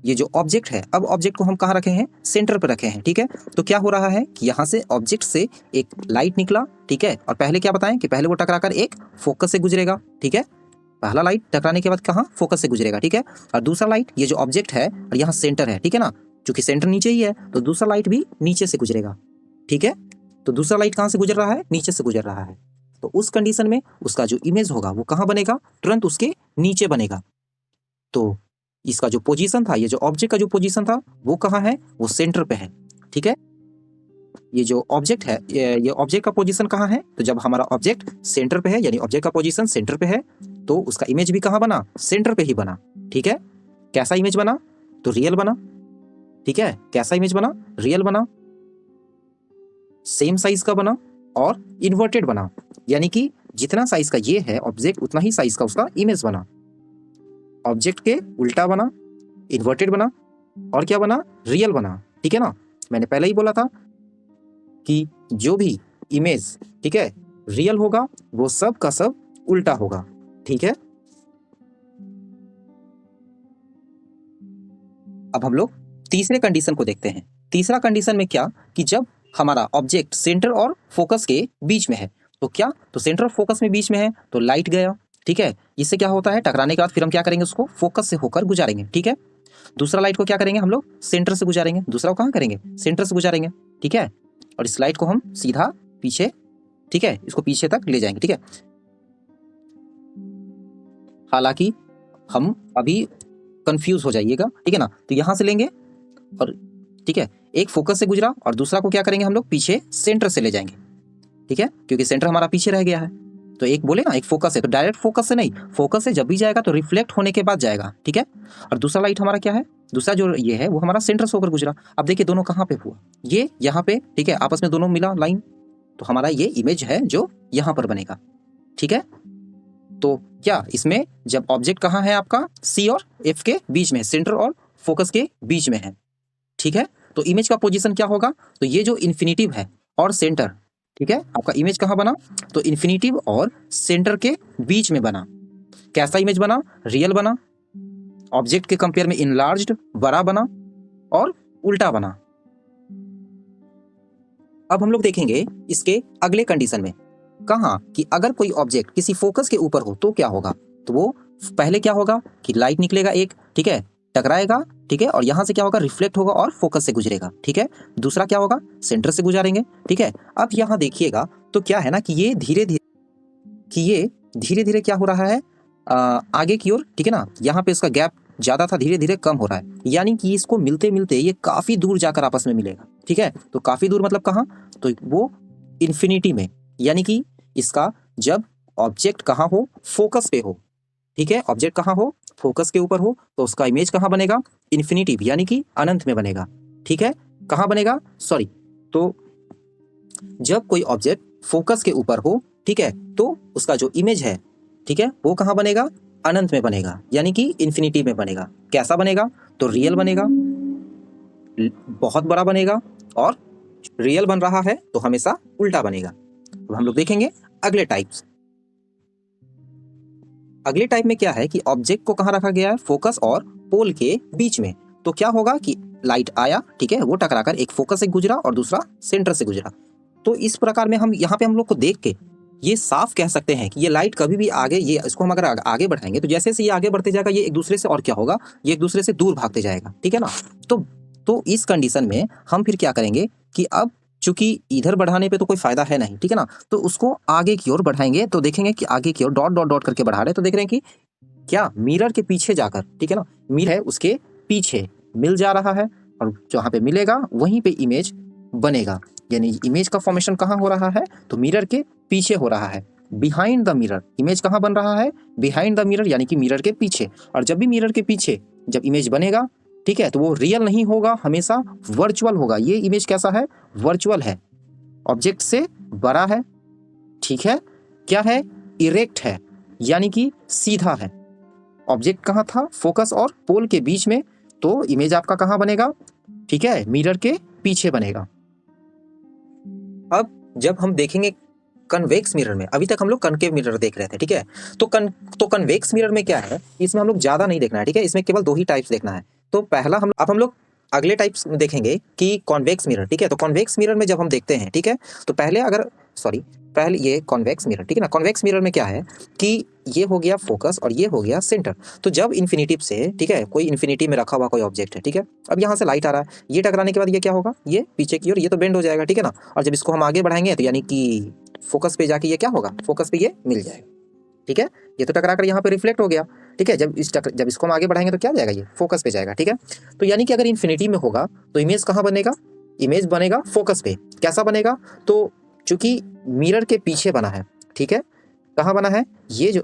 ये जो ऑब्जेक्ट है, अब ऑब्जेक्ट को हम कहाँ रखे हैं, सेंटर पर रखे हैं, ठीक है। तो क्या हो रहा है कि यहाँ से ऑब्जेक्ट से एक लाइट निकला, ठीक है, और पहले क्या बताएं कि पहले वो टकराकर एक फोकस से गुजरेगा, ठीक है। पहला लाइट टकराने के बाद कहाँ, फोकस से गुजरेगा, ठीक है। और दूसरा लाइट, ये जो ऑब्जेक्ट है और यहाँ सेंटर है, ठीक है ना, चूंकि सेंटर नीचे ही है तो दूसरा लाइट भी नीचे से गुजरेगा, ठीक है। तो दूसरा लाइट कहाँ से गुजर रहा है, नीचे से गुजर रहा है। तो उस कंडीशन में उसका जो इमेज होगा वो कहाँ बनेगा, तुरंत उसके नीचे बनेगा। तो इसका जो पोजीशन था, ये जो ऑब्जेक्ट का जो पोजीशन था वो कहाँ है, वो सेंटर पे है, ठीक है। ये जो ऑब्जेक्ट है, ये ऑब्जेक्ट का पोजीशन कहाँ है, तो जब हमारा ऑब्जेक्ट सेंटर पे है, यानी ऑब्जेक्ट का पोजीशन सेंटर पे है, तो उसका इमेज भी कहाँ बना, सेंटर पे ही बना, ठीक है। कैसा इमेज बना, तो रियल बना, ठीक है। कैसा इमेज बना, रियल बना, सेम साइज का बना और इन्वर्टेड बना। यानी कि जितना साइज का ये है ऑब्जेक्ट, उतना ही साइज का उसका इमेज बना। ऑब्जेक्ट के उल्टा बना, इन्वर्टेड बना और क्या बना, रियल बना, ठीक है ना। मैंने पहले ही बोला था कि जो भी इमेज, ठीक है, रियल होगा वो सब का सब उल्टा होगा, ठीक है। अब हम लोग तीसरे कंडीशन को देखते हैं। तीसरा कंडीशन में क्या कि जब हमारा ऑब्जेक्ट सेंटर और फोकस के बीच में है, तो क्या, तो सेंटर और फोकस में बीच में है तो लाइट गया, ठीक है। इससे क्या होता है, टकराने के बाद फिर हम क्या करेंगे, उसको फोकस से होकर गुजारेंगे, ठीक है। दूसरा लाइट को क्या करेंगे हम लोग, सेंटर से गुजारेंगे। दूसरा को कहाँ करेंगे, सेंटर से गुजारेंगे, ठीक है। और इस लाइट को हम सीधा पीछे, ठीक है, इसको पीछे तक ले जाएंगे, ठीक है। हालांकि हम अभी कंफ्यूज हो जाइएगा, ठीक है ना। तो यहां से लेंगे और, ठीक है, एक फोकस से गुजरा और दूसरा को क्या करेंगे हम लोग, पीछे सेंटर से ले जाएंगे, ठीक है, क्योंकि सेंटर हमारा पीछे रह गया है। तो एक बोले ना, एक फोकस है तो डायरेक्ट फोकस से नहीं, फोकस से जब भी जाएगा तो रिफ्लेक्ट होने के बाद जाएगा, ठीक है। और दूसरा लाइट हमारा क्या है, दूसरा जो ये है वो हमारा सेंटर से होकर गुजरा। अब देखिए दोनों कहाँ पे हुआ, ये यहाँ पे, ठीक है, आपस में दोनों मिला लाइन, तो हमारा ये इमेज है जो यहाँ पर बनेगा, ठीक है। तो क्या इसमें जब ऑब्जेक्ट कहाँ है आपका, सी और एफ के बीच में, सेंटर और फोकस के बीच में है, ठीक है। तो इमेज का पोजीशन क्या होगा, तो ये जो इन्फिनिटिव है और सेंटर, ठीक है, आपका इमेज कहाँ बना, तो इन्फिनिटिव और सेंटर के बीच में बना। कैसा इमेज बना, रियल बना, ऑब्जेक्ट के कंपेयर में इनलार्ज्ड, बड़ा बना और उल्टा बना। अब हम लोग देखेंगे इसके अगले कंडीशन में, कहाँ कि अगर कोई ऑब्जेक्ट किसी फोकस के ऊपर हो तो क्या होगा, तो वो पहले क्या होगा कि लाइट निकलेगा एक, ठीक है, टकराएगा, ठीक है, और यहां से क्या होगा, रिफ्लेक्ट होगा और फोकस से गुजरेगा, ठीक है। दूसरा क्या होगा, सेंटर से गुजारेंगे, ठीक है। अब यहां देखिएगा तो क्या है ना कि ये धीरे धीरे क्या हो रहा है, आगे की ओर, ठीक है ना। यहाँ पे इसका गैप ज्यादा था, धीरे धीरे कम हो रहा है, यानी कि इसको मिलते मिलते ये काफी दूर जाकर आपस में मिलेगा, ठीक है। तो काफी दूर मतलब कहाँ, तो वो इन्फिनिटी में, यानी कि इसका जब ऑब्जेक्ट कहाँ हो, फोकस पे हो, ठीक है, ऑब्जेक्ट कहाँ हो, फोकस के ऊपर हो तो उसका इमेज कहाँ बनेगा, इन्फिनिटिव यानी कि अनंत में बनेगा। ठीक है, कहाँ बनेगा, सॉरी, तो जब कोई ऑब्जेक्ट फोकस के ऊपर हो, ठीक है, तो उसका जो इमेज है, ठीक है, वो कहाँ बनेगा, अनंत में बनेगा यानी कि इन्फिनिटी में बनेगा। कैसा बनेगा, तो रियल बनेगा, बहुत बड़ा बनेगा, और रियल बन रहा है तो हमेशा उल्टा बनेगा। अब हम लोग देखेंगे अगले टाइप्स। अगले टाइप में क्या है कि ऑब्जेक्ट को कहाँ रखा गया है, फोकस और पोल के बीच में। तो क्या होगा कि लाइट आया, ठीक है, वो टकराकर एक फोकस से गुजरा और दूसरा सेंटर से गुजरा। तो इस प्रकार में हम यहाँ पे हम लोग को देख के ये साफ कह सकते हैं कि ये लाइट कभी भी आगे, ये इसको हम अगर आगे बढ़ाएंगे तो जैसे से ये आगे बढ़ते जाएगा ये एक दूसरे से, और क्या होगा, ये एक दूसरे से दूर भागते जाएगा। ठीक है ना। तो इस कंडीशन में हम फिर क्या करेंगे कि अब चूंकि इधर बढ़ाने पे तो कोई फायदा है नहीं, ठीक है ना, तो उसको आगे की ओर बढ़ाएंगे। तो देखेंगे कि आगे की ओर डॉट डॉट डॉट करके बढ़ा रहे हैं, तो देख रहे हैं कि क्या मिरर के पीछे जाकर, ठीक है ना, मिरर है उसके पीछे मिल जा रहा है, और जहाँ पे मिलेगा वहीं पे इमेज बनेगा। यानी इमेज का फॉर्मेशन कहाँ हो रहा है, तो मिरर के पीछे हो रहा है, बिहाइंड द मिरर। इमेज कहाँ बन रहा है, बिहाइंड द मिरर यानी कि मिरर के पीछे। और जब भी मिरर के पीछे जब इमेज बनेगा, ठीक है, तो वो रियल नहीं होगा, हमेशा वर्चुअल होगा। ये इमेज कैसा है, वर्चुअल है, ऑब्जेक्ट से बड़ा है, ठीक है, क्या है, इरेक्ट है यानी कि सीधा है। ऑब्जेक्ट कहाँ था, फोकस और पोल के बीच में, तो इमेज आपका कहाँ बनेगा, ठीक है, मिरर के पीछे बनेगा। अब जब हम देखेंगे कन्वेक्स मिरर में, अभी तक हम लोग कनकेव मिरर देख रहे थे, ठीक है, तो कन्वेक्स मिरर में क्या है, इसमें हम लोग ज्यादा नहीं देखना है, ठीक है, इसमें केवल दो ही टाइप्स देखना है। तो पहला हम लोग अगले टाइप्स में देखेंगे कि कॉन्वेक्स मिरर, ठीक है। तो कॉन्वेक्स मिरर में जब हम देखते हैं, ठीक है, तो पहले ये कॉन्वेक्स मिरर, ठीक है ना। कॉन्वेक्स मिरर में क्या है कि ये हो गया फोकस और ये हो गया सेंटर। तो जब इन्फिनिटिव से, ठीक है, कोई इन्फिनिटी में रखा हुआ कोई ऑब्जेक्ट है, ठीक है, अब यहाँ से लाइट आ रहा है, ये टकराने के बाद ये क्या होगा, ये पीछे की ओर ये तो बेंड हो जाएगा, ठीक है ना। और जब इसको हम आगे बढ़ाएंगे तो यानी कि फोकस पे जाके ये क्या होगा, फोकस पे ये मिल जाएगा, ठीक है, ये तो टकरा कर यहाँ पे रिफ्लेक्ट हो गया, ठीक है। जब इसको हम आगे बढ़ाएंगे तो क्या जाएगा, ये फोकस पे जाएगा, ठीक है। तो यानी कि अगर इन्फिनिटी में होगा तो इमेज कहाँ बनेगा, इमेज बनेगा फोकस पे। कैसा बनेगा, तो चूंकि मिरर के पीछे बना है, ठीक है, कहाँ बना है, ये जो,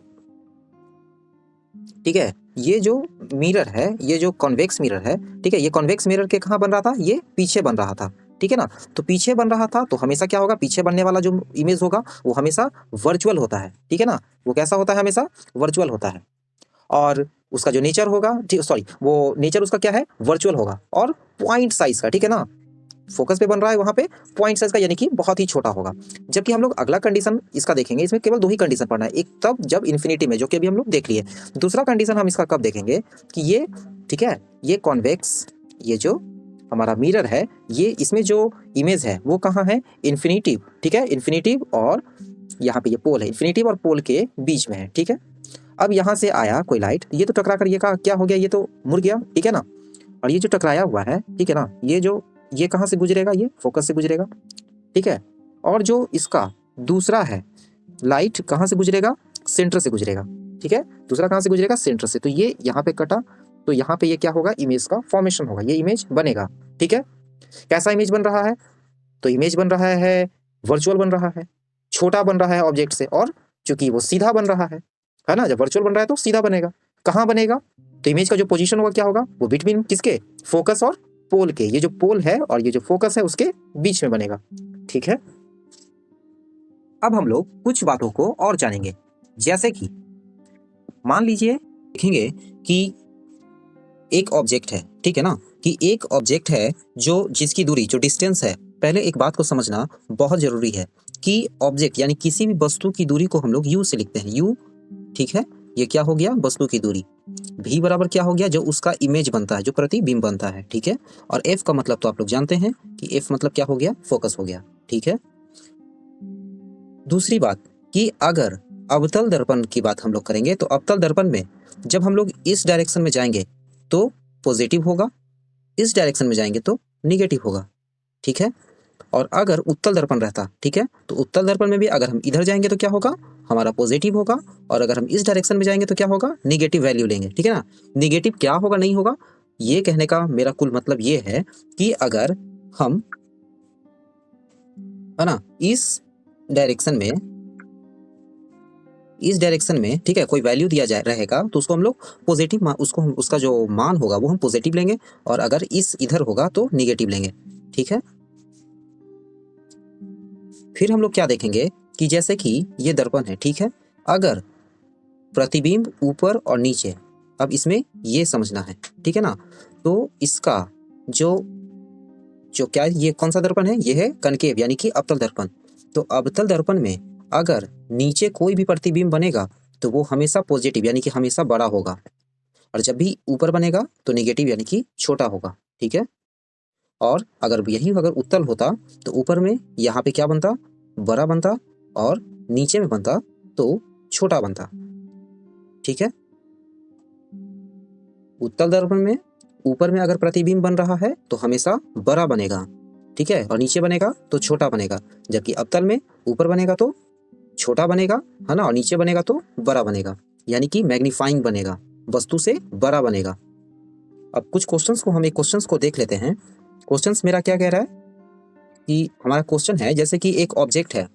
ठीक है, ये जो मिरर है, ये जो कॉन्वेक्स मिरर है, ठीक है, ये कॉन्वेक्स मिरर के कहाँ बन रहा था, ये पीछे बन रहा था, ठीक है ना। तो पीछे बन रहा था तो हमेशा क्या होगा, पीछे बनने वाला जो इमेज होगा वो हमेशा वर्चुअल होता है, ठीक है ना। वो कैसा होता है, हमेशा वर्चुअल होता है। और उसका जो नेचर होगा, सॉरी, वो नेचर उसका क्या है, वर्चुअल होगा और पॉइंट साइज का, ठीक है ना। फोकस पे बन रहा है वहां पे पॉइंट साइज का, यानी कि बहुत ही छोटा होगा। जबकि हम लोग अगला कंडीशन इसका देखेंगे, इसमें केवल दो ही कंडीशन पढ़ना है, एक तब जब इन्फिनिटी में, जो कि अभी हम लोग देख लिए। दूसरा कंडीशन हम इसका कब देखेंगे कि ये, ठीक है, ये कॉन्वेक्स, ये जो हमारा मिरर है, ये इसमें जो इमेज है वो कहाँ है, इन्फिनिटिव, ठीक है, इन्फिनिटिव, और यहाँ पे ये पोल है, इन्फिनिटिव और पोल के बीच में है, ठीक है। अब यहाँ से आया कोई लाइट, ये तो टकरा कर ये का क्या हो गया, ये तो मुड़ गया, ठीक है ना। और ये जो टकराया हुआ है, ठीक है ना, ये कहाँ से गुजरेगा, ये फोकस से गुजरेगा, ठीक है। और जो इसका दूसरा है लाइट कहाँ से गुजरेगा, सेंटर से गुजरेगा, ठीक है। दूसरा कहाँ से गुजरेगा, सेंटर से। तो ये यहाँ पे कटा, तो यहाँ पे ये क्या होगा, इमेज का फॉर्मेशन होगा, ये इमेज बनेगा, ठीक है। कैसा इमेज बन रहा है, तो इमेज बन रहा है वर्चुअल बन रहा है, छोटा बन रहा है ऑब्जेक्ट से, और चूंकि वो सीधा बन रहा है ना। जब वर्चुअल बन रहा है तो सीधा बनेगा। कहाँ बनेगा, तो इमेज का जो पोजीशन होगा क्या होगा, वो बिटवीन किसके, फोकस और पोल के। ये जो पोल है और ये जो फोकस है उसके बीच में बनेगा, ठीक है। अब हम लोग कुछ बातों को और जानेंगे, जैसे कि मान लीजिए देखेंगे कि एक ऑब्जेक्ट है, ठीक है ना, कि एक ऑब्जेक्ट है जो जिसकी दूरी, जो डिस्टेंस है। पहले एक बात को समझना बहुत जरूरी है कि ऑब्जेक्ट यानी किसी भी वस्तु की दूरी को हम लोग यू से लिखते हैं, यू, ठीक है। ये क्या हो गया, वस्तु की दूरी। भी बराबर क्या हो गया, जो उसका इमेज बनता है, जो प्रतिबिंब बनता है, ठीक है। और एफ का मतलब तो आप लोग जानते हैं कि एफ मतलब क्या हो गया, फोकस हो गया, ठीक है। दूसरी बात कि अगर अवतल दर्पण की बात हम लोग करेंगे, तो अवतल दर्पण में जब हम लोग इस डायरेक्शन में जाएंगे तो पॉजिटिव होगा, इस डायरेक्शन में जाएंगे तो निगेटिव होगा, ठीक है। और अगर उत्तल दर्पण रहता, ठीक है, तो उत्तल दर्पण में भी अगर हम इधर जाएंगे तो क्या होगा, हमारा पॉजिटिव होगा, और अगर हम इस डायरेक्शन में जाएंगे तो क्या होगा, निगेटिव वैल्यू लेंगे, ठीक है ना। निगेटिव क्या होगा, नहीं होगा, ये कहने का मेरा कुल मतलब ये है कि अगर हम, है ना, इस डायरेक्शन में इस डायरेक्शन में, ठीक है, कोई वैल्यू दिया जाए रहेगा तो उसको हम लोग पॉजिटिव, उसका जो मान होगा वो हम पॉजिटिव लेंगे, और अगर इस इधर होगा तो निगेटिव लेंगे, ठीक है। फिर हम लोग क्या देखेंगे कि जैसे कि ये दर्पण है, ठीक है, अगर प्रतिबिंब ऊपर और नीचे, अब इसमें ये समझना है, ठीक है ना। तो इसका जो जो क्या, ये कौन सा दर्पण है, ये है कनकेव यानी कि अवतल दर्पण। तो अवतल दर्पण में अगर नीचे कोई भी प्रतिबिंब बनेगा तो वो हमेशा पॉजिटिव यानी कि हमेशा बड़ा होगा, और जब भी ऊपर बनेगा तो निगेटिव यानी कि छोटा होगा, ठीक है। और अगर उत्तल होता तो ऊपर में यहाँ पे क्या बनता, बड़ा बनता, और नीचे में बनता तो छोटा बनता, ठीक है। उत्तल दर्पण में ऊपर में अगर प्रतिबिंब बन रहा है तो हमेशा बड़ा बनेगा, ठीक है, और नीचे बनेगा तो छोटा बनेगा, जबकि अवतल में ऊपर बनेगा तो छोटा बनेगा, है ना, और नीचे बनेगा तो बड़ा बनेगा, यानी कि मैग्नीफाइंग बनेगा, वस्तु से बड़ा बनेगा। अब कुछ क्वेश्चंस को हम एक क्वेश्चंस को देख लेते हैं। क्वेश्चंस मेरा क्या कह रहा है कि हमारा क्वेश्चन है जैसे कि एक ऑब्जेक्ट है,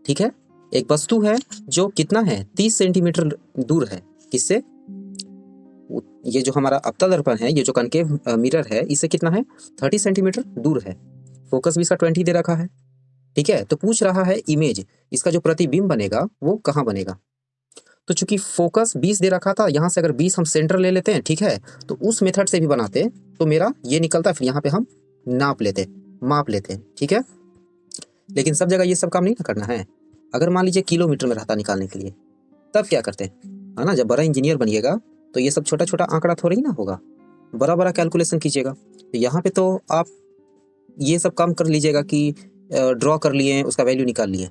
ठीक है, एक वस्तु है जो कितना है, 30 सेंटीमीटर दूर है, किससे, ये जो हमारा अवतल दर्पण है, ये जो कनकेव मिरर है, इससे कितना है, 30 सेंटीमीटर दूर है, फोकस भी इसका 20 दे रखा है, ठीक है। तो पूछ रहा है इमेज, इसका जो प्रतिबिंब बनेगा वो कहाँ बनेगा। तो चूंकि फोकस 20 दे रखा था, यहाँ से अगर 20 हम सेंटर ले लेते हैं, ठीक है, तो उस मेथड से भी बनाते तो मेरा ये निकलता, फिर यहाँ पे हम माप लेते, ठीक है। लेकिन सब जगह ये सब काम नहीं ना करना है। अगर मान लीजिए किलोमीटर में रहता निकालने के लिए, तब क्या करते हैं, है ना, जब बड़ा इंजीनियर बनिएगा तो ये सब छोटा छोटा आंकड़ा थोड़ा ही ना होगा, बड़ा बड़ा कैलकुलेशन कीजिएगा। तो यहाँ पे तो आप ये सब काम कर लीजिएगा कि ड्रॉ कर लिए, उसका वैल्यू निकाल लिए।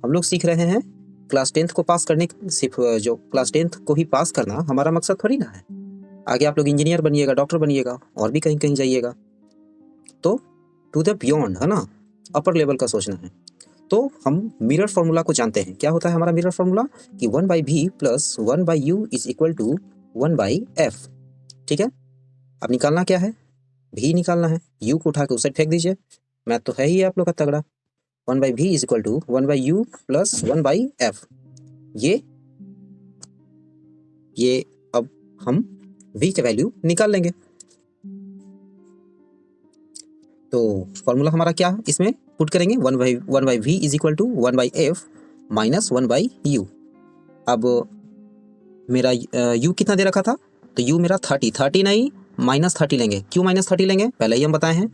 हम लोग सीख रहे हैं क्लास 10th को पास करने, सिर्फ जो क्लास 10th को ही पास करना हमारा मकसद थोड़ी ना है। आगे आप लोग इंजीनियर बनिएगा, डॉक्टर बनिएगा, और भी कहीं कहीं जाइएगा, तो टू द बियॉन्ड, है ना, अपर लेवल का सोचना है। तो हम मिरर फॉर्मूला को जानते हैं, क्या होता है हमारा मिरर फॉर्मूला, कि 1/v plus 1/u is equal to 1/f, ठीक है। अब निकालना क्या है, v निकालना है, u को उठा के उस साइड फेंक दीजिए, मैथ तो है ही आप लोग का तगड़ा। 1/v is equal to 1/u plus 1/f, ये अब हम v के वैल्यू निकाल लेंगे। तो फॉर्मूला हमारा क्या है, इसमें पुट करेंगे 1/v is equal to 1/f minus 1/u। अब मेरा u कितना दे रखा था, तो u मेरा 30 नहीं, -30 लेंगे। क्यों -30 लेंगे, पहले ही हम बताए हैं,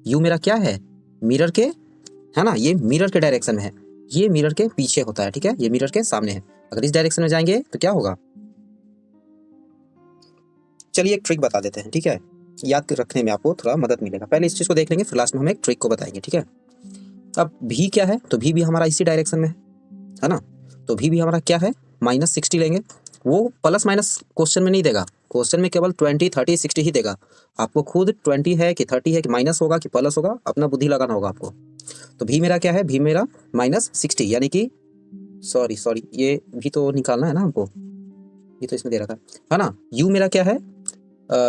u मेरा क्या है, मिरर के, है ना, ये मिरर के डायरेक्शन में है, ये मिरर के पीछे होता है, ठीक है, ये मिरर के सामने है। अगर इस डायरेक्शन में जाएंगे तो क्या होगा, चलिए एक ट्रिक बता देते हैं, ठीक है, याद रखने में आपको थोड़ा मदद मिलेगा। पहले इस चीज को देख लेंगे, फिर लास्ट में हम एक ट्रिक को बताएंगे, ठीक है। अब v क्या है, तो v भी हमारा इसी डायरेक्शन में है ना, तो v भी हमारा क्या है, -60 लेंगे। वो प्लस माइनस क्वेश्चन में नहीं देगा, क्वेश्चन में केवल 20, 30, 60 ही देगा। आपको खुद 20 है कि 30 है कि माइनस होगा कि प्लस होगा, अपना बुद्धि लगाना होगा आपको। तो v मेरा क्या है, v मेरा -60 यानी कि सॉरी ये भी तो निकालना है ना हमको, ये तो इसमें दे रखा है ना। u मेरा क्या है,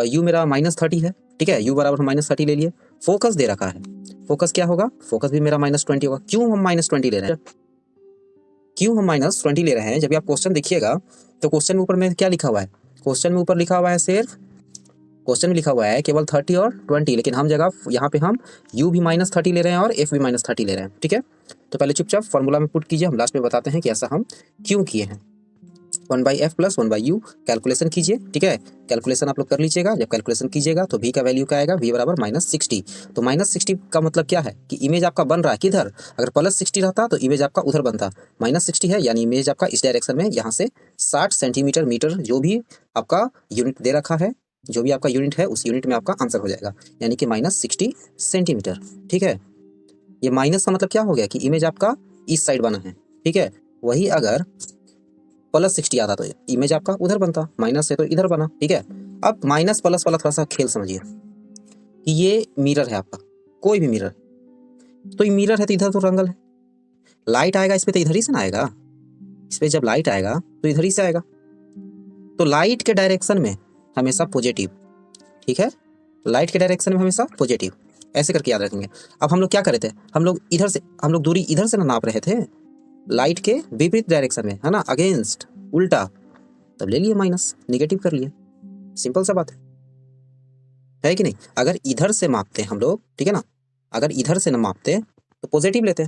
u मेरा -30 है, ठीक है, u बराबर -30 ले लिए। फोकस दे रखा है, फोकस क्या होगा, फोकस भी मेरा -20 होगा। क्यों हम -20 ले रहे हैं, क्यों हम -20 ले रहे हैं, जब आप क्वेश्चन देखिएगा तो क्वेश्चन में ऊपर में क्या लिखा हुआ है, क्वेश्चन में ऊपर लिखा हुआ है, सिर्फ क्वेश्चन में लिखा हुआ है केवल 30 और 20, लेकिन हम जगह यहाँ पे हम u भी -30 ले रहे हैं और f भी -30 ले रहे हैं, ठीक है। तो पहले चुपचाप फॉर्मूला में पुट कीजिए, हम लास्ट में बताते हैं कि ऐसा हम क्यों किए हैं। 1/f प्लस 1/u कैलकुलेशन कीजिए, ठीक है, कैलकुलेशन आप लोग कर लीजिएगा। जब कैलकुलेशन कीजिएगा तो v का वैल्यू क्या आएगा, v बराबर -60। तो -60 का मतलब क्या है कि इमेज आपका बन रहा है किधर, अगर +60 रहता तो इमेज आपका उधर बनता, -60 है यानी इमेज आपका इस डायरेक्शन में, यहाँ से 60 सेंटीमीटर मीटर जो भी आपका यूनिट दे रखा है, जो भी आपका यूनिट है उस यूनिट में आपका आंसर हो जाएगा, यानी कि -60 सेंटीमीटर, ठीक है। ये माइनस का मतलब क्या हो गया कि इमेज आपका इस साइड बना है, ठीक है। वही अगर +60 आता तो इमेज आपका उधर बनता, माइनस से तो इधर बना, ठीक है। अब माइनस प्लस वाला थोड़ा सा खेल समझिए कि ये मिरर है आपका, कोई भी मिरर, तो ये मिरर है तो इधर तो रंगल है, लाइट आएगा इस पे तो इधर ही से ना आएगा, इस पे जब लाइट आएगा तो इधर ही से आएगा। तो लाइट के डायरेक्शन में हमेशा पॉजिटिव, ठीक है, लाइट के डायरेक्शन में हमेशा पॉजिटिव, ऐसे करके याद रखेंगे। अब हम लोग क्या कर रहे थे, हम लोग दूरी इधर से ना नाप रहे थे, लाइट के विपरीत डायरेक्शन में, है ना, अगेंस्ट, उल्टा, तब ले लिए माइनस, निगेटिव कर लिए। सिंपल सा बात है कि नहीं? अगर इधर से मापते हम लोग, ठीक है ना, अगर इधर से न मापते तो पॉजिटिव लेते,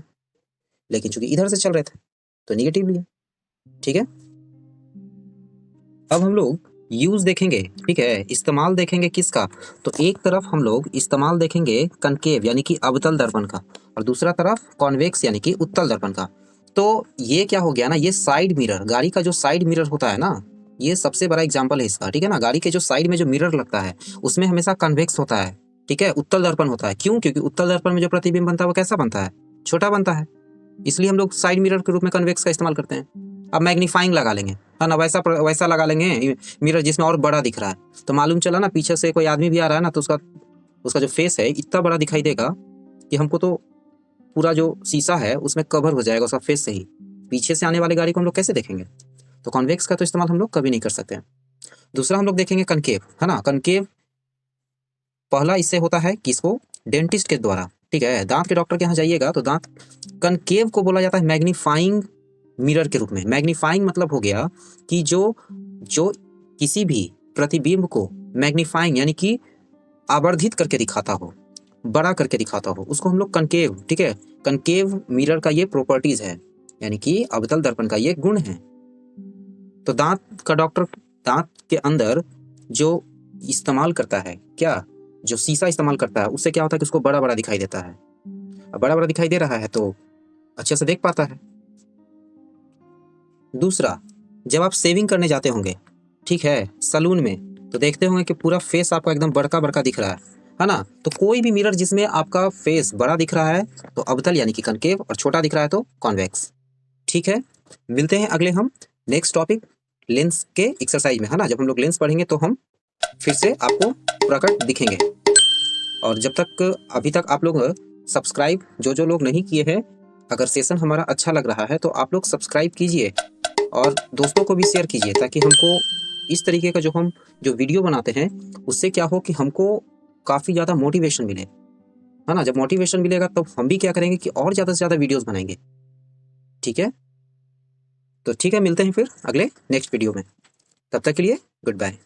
लेकिन चूंकि इधर से चल रहे थे तो निगेटिव लिए। ठीक है, अब हम लोग यूज देखेंगे, ठीक है, इस्तेमाल देखेंगे किसका? तो एक तरफ हम लोग इस्तेमाल देखेंगे कनकेव यानी कि अवतल दर्पण का, और दूसरा तरफ कॉन्वेक्स यानी कि उत्तल दर्पण का। तो ये क्या हो गया ना, ये साइड मिरर, गाड़ी का जो साइड मिरर होता है ना, ये सबसे बड़ा एग्जाम्पल है इसका। ठीक है ना, गाड़ी के जो साइड में जो मिरर लगता है उसमें हमेशा कन्वेक्स होता है, ठीक है, उत्तल दर्पण होता है। क्यों? क्योंकि उत्तल दर्पण में जो प्रतिबिंब बनता है वो कैसा बनता है? छोटा बनता है, इसलिए हम लोग साइड मिरर के रूप में कन्वेक्स का इस्तेमाल करते हैं। अब मैग्नीफाइंग लगा लेंगे, है ना, वैसा लगा लेंगे मिरर जिसमें और बड़ा दिख रहा है, तो मालूम चला ना पीछे से कोई आदमी भी आ रहा है ना, तो उसका जो फेस है इतना बड़ा दिखाई देगा कि हमको तो पूरा जो शीशा है उसमें कवर हो जाएगा उसका फेस से ही। पीछे से आने वाली गाड़ी को हम लोग कैसे देखेंगे? तो कॉन्वेक्स का तो इस्तेमाल हम लोग कभी नहीं कर सकते हैं। दूसरा हम लोग देखेंगे कनकेव, है ना। कनकेव पहला इससे होता है किसको? डेंटिस्ट के द्वारा, ठीक है, दांत के डॉक्टर के यहाँ जाइएगा तो दांत कनकेव को बोला जाता है मैग्नीफाइंग मिरर के रूप में। मैग्नीफाइंग मतलब हो गया कि जो किसी भी प्रतिबिंब को मैग्नीफाइंग यानी कि आवर्धित करके दिखाता हो, बड़ा करके दिखाता हो, उसको हम लोग कनकेव, ठीक है, कनकेव मिरर का ये प्रॉपर्टीज है, यानी कि अवतल दर्पण का ये गुण है। तो दांत का डॉक्टर दांत के अंदर जो इस्तेमाल करता है, क्या, जो शीशा इस्तेमाल करता है, उससे क्या होता है कि उसको बड़ा बड़ा दिखाई देता है। अब बड़ा बड़ा दिखाई दे रहा है तो अच्छे से देख पाता है। दूसरा, जब आप शेविंग करने जाते होंगे, ठीक है, सलून में, तो देखते होंगे कि पूरा फेस आपका एकदम बड़का बड़का दिख रहा है ना। तो कोई भी मिरर जिसमें आपका फेस बड़ा दिख रहा है तो अवतल यानी कि कनकेव, और छोटा दिख रहा है तो कॉन्वेक्स। ठीक है, मिलते हैं अगले हम नेक्स्ट टॉपिक लेंस के एक्सरसाइज में, है ना। जब हम लोग लेंस पढ़ेंगे तो हम फिर से आपको प्रकट दिखेंगे। और जब तक अभी तक आप लोग सब्सक्राइब जो लोग नहीं किए हैं, अगर सेशन हमारा अच्छा लग रहा है तो आप लोग सब्सक्राइब कीजिए और दोस्तों को भी शेयर कीजिए, ताकि हमको इस तरीके का जो वीडियो बनाते हैं उससे क्या हो कि हमको काफ़ी ज़्यादा मोटिवेशन मिले, है ना। जब मोटिवेशन मिलेगा तब हम भी क्या करेंगे कि और ज़्यादा से ज़्यादा वीडियोस बनाएंगे। ठीक है, तो ठीक है, मिलते हैं फिर अगले नेक्स्ट वीडियो में। तब तक के लिए गुड बाय।